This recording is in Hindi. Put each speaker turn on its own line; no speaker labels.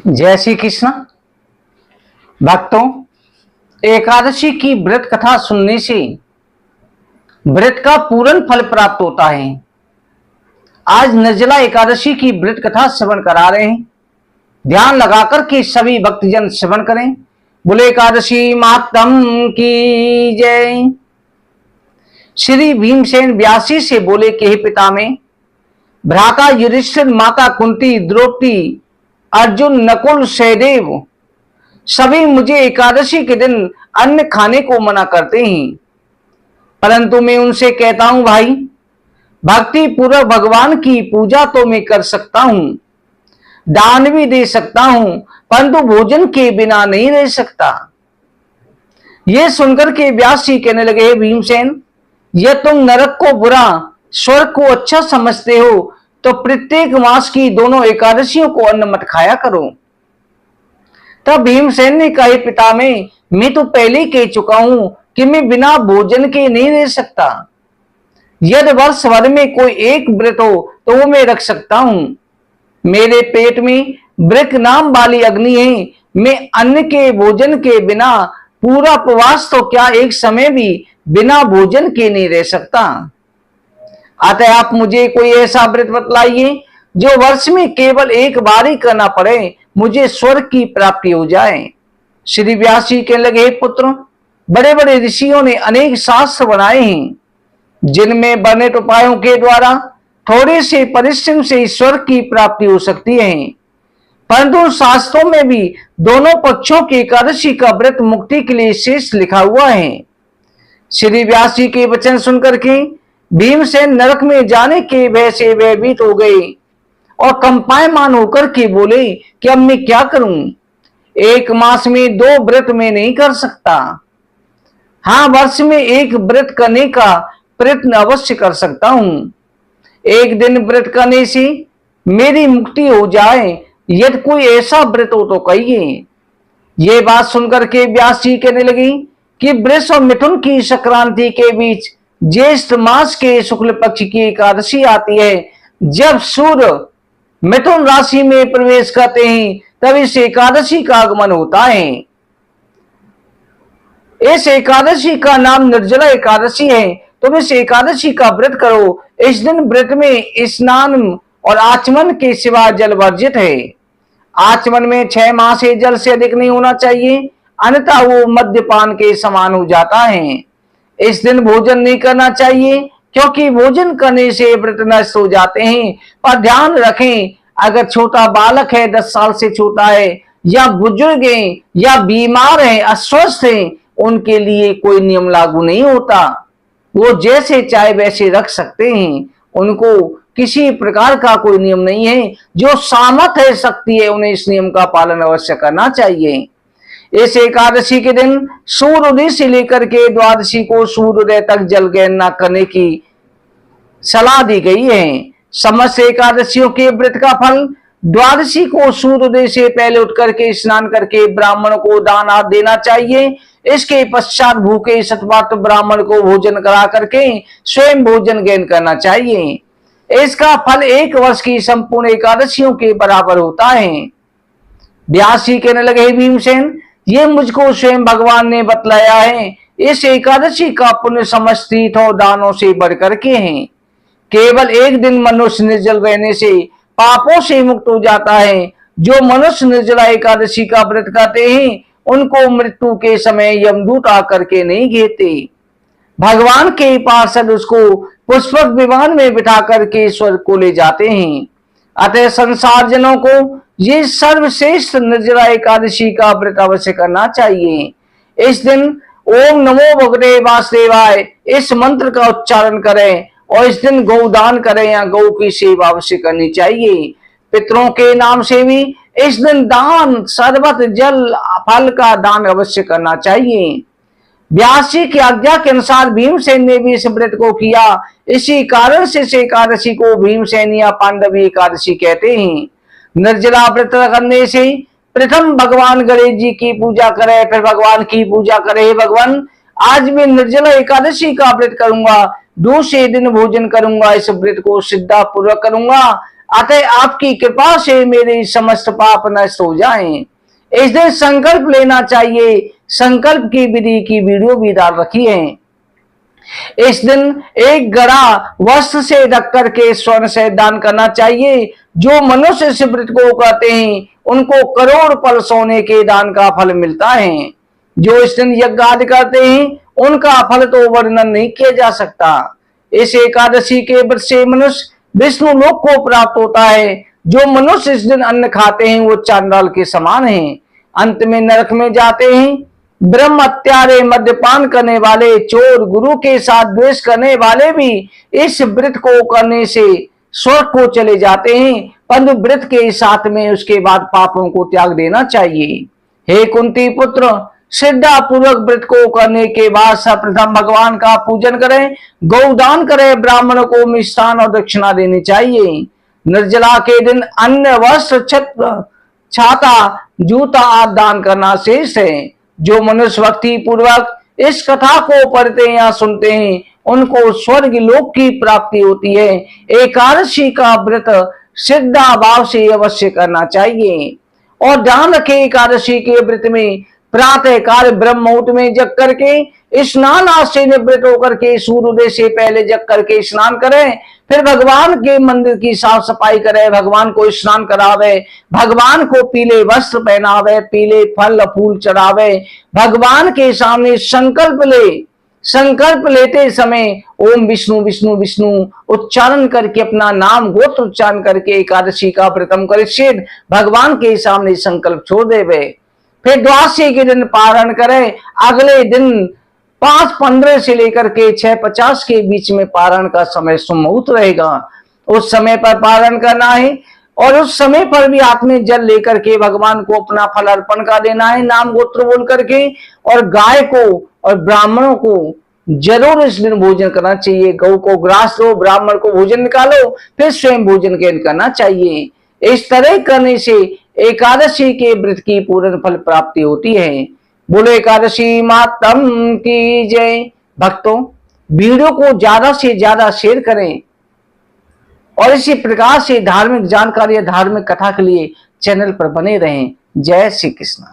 जय श्री कृष्ण। भक्तों, एकादशी की व्रत कथा सुनने से व्रत का पूर्ण फल प्राप्त होता है। आज निर्जला एकादशी की व्रत कथा श्रवण करा रहे हैं। ध्यान लगाकर के सभी भक्तजन श्रवण करें। बोले एकादशी मातम की जय। श्री भीमसेन व्यासी से बोले कि हे पिता में, भ्राता युधिष्ठिर, माता कुंती, द्रौपदी, अर्जुन, नकुल, सहदेव सभी मुझे एकादशी के दिन अन्न खाने को मना करते हैं, परंतु मैं उनसे कहता हूं भाई, भक्ति पूर्वक भगवान की पूजा तो मैं कर सकता हूं, दान भी दे सकता हूं, परंतु भोजन के बिना नहीं रह सकता। यह सुनकर के व्यास जी कहने लगे, हे भीमसेन, यह तुम नरक को बुरा, स्वर्ग को अच्छा समझते हो तो प्रत्येक मास की दोनों एकादशियों को अन्न मत खाया करो। तब भीमसेन ने कहा, पिता में, मैं तो पहले ही कह चुका हूं कि मैं बिना भोजन के नहीं रह सकता। यदि वर्ष भर में कोई एक व्रत हो तो वो मैं रख सकता हूं। मेरे पेट में वृक नाम वाली अग्नि है। मैं अन्न के भोजन के बिना पूरा उपवास तो क्या एक समय भी बिना भोजन के नहीं रह सकता। अतः आप मुझे कोई ऐसा व्रत बतलाइए जो वर्ष में केवल एक बार ही करना पड़े, मुझे स्वर्ग की प्राप्ति हो जाए। श्री व्यास जी कहने लगे, पुत्र, बड़े बड़े ऋषियों ने अनेक शास्त्र बनाए हैं, जिनमें वर्णित उपायों के द्वारा थोड़े से परिश्रम से स्वर्ग की प्राप्ति हो सकती है, परंतु शास्त्रों में भी दोनों पक्षों की एकादशी का व्रत मुक्ति के लिए शेष लिखा हुआ है। श्री व्यास जी के वचन सुनकर के भीमसेन नरक में जाने के भय से भयभीत हो गए और कंपायमान होकर के बोले कि अब मैं क्या करूं। एक मास में 2 व्रत में नहीं कर सकता। हाँ, वर्ष में एक व्रत करने का प्रयत्न अवश्य कर सकता हूं। एक दिन व्रत करने से मेरी मुक्ति हो जाए, यदि कोई ऐसा व्रत हो तो कहिए। ये बात सुनकर के व्यास जी कहने लगी कि वृष और मिथुन की संक्रांति के बीच ज्येष्ठ मास के शुक्ल पक्ष की एकादशी आती है। जब सूर्य मिथुन राशि में प्रवेश करते हैं तब इस एकादशी का आगमन होता है। इस एकादशी का नाम निर्जला एकादशी है। तुम इस एकादशी का व्रत करो। इस दिन व्रत में स्नान और आचमन के सिवा जल वर्जित है। आचमन में 6 माह से जल से अधिक नहीं होना चाहिए, अन्यथा वो मद्यपान के समान हो जाता है। इस दिन भोजन नहीं करना चाहिए, क्योंकि भोजन करने से व्रत नष्ट हो जाते हैं। पर ध्यान रखें, अगर छोटा बालक है, 10 साल से छोटा है, या बुजुर्ग है, या बीमार है, अस्वस्थ है, उनके लिए कोई नियम लागू नहीं होता। वो जैसे चाहे वैसे रख सकते हैं। उनको किसी प्रकार का कोई नियम नहीं है। जो सामर्थ है, शक्ति है, उन्हें इस नियम का पालन अवश्य करना चाहिए। इस एकादशी के दिन सूर्योदय से लेकर के द्वादशी को सूर्योदय तक जल ग्रहण न करने की सलाह दी गई है। समस्त एकादशियों के व्रत का फल द्वादशी को सूर्योदय से पहले उठकर के स्नान करके ब्राह्मण को दान देना चाहिए। इसके पश्चात भूखे शतवात ब्राह्मण को भोजन करा करके स्वयं भोजन ग्रहण करना चाहिए। इसका फल 1 वर्ष की संपूर्ण एकादशियों के बराबर होता है। व्यास जी कहने लगे, भीमसेन, ये मुझको स्वयं भगवान ने बतलाया है। इस एकादशी का पुण्य समस्त तीर्थों दानों से बढ़ करके है। केवल एक दिन मनुष्य निर्जल रहने से पापों से मुक्त हो जाता है। जो मनुष्य निर्जला एकादशी का व्रत करते हैं, उनको मृत्यु के समय यमदूत आकर के नहीं घेते। भगवान के पार्षद उसको पुष्पक विमान में बिठा करके स्वर्ग को ले जाते हैं। अतः संसार जनों को ये सर्वश्रेष्ठ निर्जला एकादशी का व्रत अवश्य करना चाहिए। इस दिन ओम नमो भगवते वासुदेवाय इस मंत्र का उच्चारण करें और इस दिन गौदान करें या गौ की सेवा अवश्य करनी चाहिए। पितरों के नाम से भी इस दिन दान, शरबत, जल, फल का दान अवश्य करना चाहिए। व्यास जी की आज्ञा के अनुसार भीमसेन ने भी इस व्रत को किया। इसी कारण से इस एकादशी को भीमसेन या पांडवी एकादशी कहते हैं। निर्जला व्रत करने से प्रथम भगवान गणेश जी की पूजा करे, फिर भगवान की पूजा करे। भगवान, आज मैं निर्जला एकादशी का व्रत करूंगा, दूसरे दिन भोजन करूंगा। इस व्रत को श्रद्धा पूर्वक करूंगा। अतः आपकी कृपा से मेरे समस्त पाप नष्ट हो जाएं। इस दिन संकल्प लेना चाहिए। संकल्प की विधि की वीडियो भी डाल रखी है। इस दिन एक गड़ा वस्त्र से ढक करके स्वर्ण से दान करना चाहिए। जो मनुष्य इस व्रत को करते हैं उनको करोड़ पल सोने के दान का फल मिलता है। जो इस दिन यज्ञ आदि करते हैं उनका फल तो वर्णन नहीं किया जा सकता। इस एकादशी के व्रत से मनुष्य विष्णु लोक को प्राप्त होता है। जो मनुष्य इस दिन अन्न खाते हैं वो चांडाल के समान हैं, अंत में नरक में जाते हैं। ब्रह्म हत्यारे, मद्यपान करने वाले, चोर, गुरु के साथ द्वेष करने वाले भी इस व्रत को करने से स्वर्ग को चले जाते हैं, परंतु व्रत के साथ में उसके बाद पापों को त्याग देना चाहिए। हे कुंती पुत्र, श्रद्धा पूर्वक व्रत को करने के बाद सर्वप्रथम भगवान का पूजन करें, गौदान करें, ब्राह्मणों को मिष्ठान और दक्षिणा देनी चाहिए। निर्जला के दिन अन्न, वस्त्र, छत्र, छाता, जूता आदि दान करना शेष है। जो मनुष्य भक्ति पूर्वक इस कथा को पढ़ते या सुनते हैं उनको स्वर्ग लोक की प्राप्ति होती है। एकादशी का व्रत श्रद्धा भाव से अवश्य करना चाहिए। और ध्यान रखें, एकादशी के व्रत में प्रातः काल ब्रह्म मुहूर्त में जग करके स्नान से निवृत्त होकर के सूर्योदय से पहले जग करके स्नान करें। फिर भगवान के मंदिर की साफ सफाई करें, भगवान को स्नान करावे, भगवान को पीले वस्त्र पहनावे, पीले फल फूल चढ़ावे, भगवान के सामने संकल्प ले। संकल्प लेते समय ओम विष्णु विष्णु विष्णु उच्चारण करके अपना नाम गोत्र उच्चारण करके एकादशी का व्रतम करे, भगवान के सामने संकल्प छोड़ देवे। फिर द्वादशी के दिन पारण करें। अगले दिन 5:15 से लेकर के 6:50 के बीच में पारण का समय सुमुहूर्त रहेगा। उस समय पर पारण करना है और उस समय पर भी हाथ में जल लेकर के भगवान को अपना फल अर्पण कर देना है, नाम गोत्र बोल करके। और गाय को और ब्राह्मणों को जरूर इस दिन भोजन करना चाहिए। गौ को ग्रास दो, ब्राह्मण को भोजन निकालो, फिर स्वयं भोजन करना चाहिए। इस तरह करने से एकादशी के व्रत की पूर्ण फल प्राप्ति होती है। बोलो एकादशी मातम की जय। भक्तों, वीडियो को ज्यादा से ज्यादा शेयर करें और इसी प्रकार से धार्मिक जानकारी या धार्मिक कथा के लिए चैनल पर बने रहें। जय श्री कृष्ण।